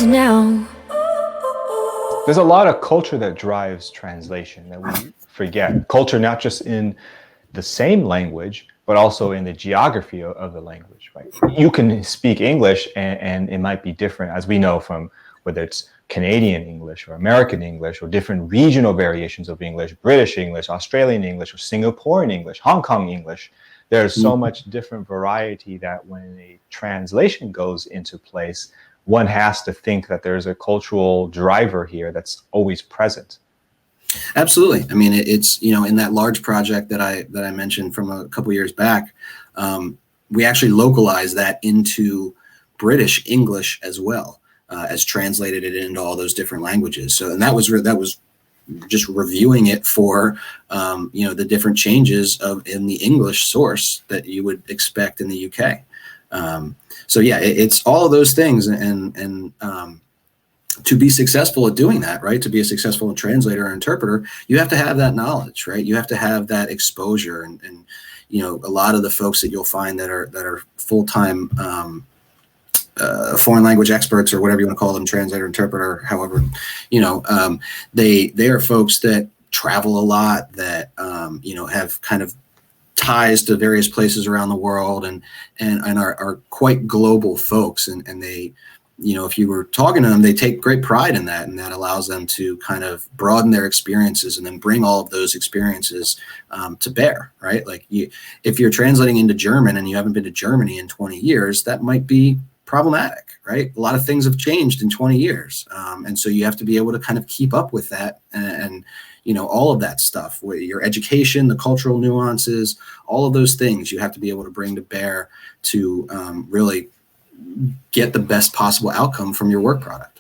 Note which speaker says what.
Speaker 1: now.
Speaker 2: There's a lot of culture that drives translation that we forget. Culture not just in the same language, but also in the geography of the language, right? You can speak English and it might be different, as we know from whether it's Canadian English or American English or different regional variations of English, British English, Australian English, or Singaporean English, Hong Kong English. There's so much different variety that when a translation goes into place, one has to think that there's a cultural driver here that's always present.
Speaker 3: Absolutely. I mean, it's, in that large project that I mentioned from a couple years back, we actually localized that into British English as well, as translated it into all those different languages. So, and that was just reviewing it for, the different changes in the English source that you would expect in the UK. So yeah, it's all of those things, and to be successful at doing that, right? To be a successful translator or interpreter, you have to have that knowledge, right? You have to have that exposure, and a lot of the folks that you'll find that are full-time foreign language experts, or whatever you want to call them, translator, interpreter, however, they are folks that travel a lot, that have kind of ties to various places around the world, and are quite global folks, and they, if you were talking to them, they take great pride in that, and that allows them to kind of broaden their experiences and then bring all of those experiences to bear, right? Like if you're translating into German and you haven't been to Germany in 20 years, that might be problematic, right? A lot of things have changed in 20 years. And so you have to be able to kind of keep up with that, and all of that stuff, with your education, the cultural nuances, all of those things you have to be able to bring to bear to really get the best possible outcome from your work product.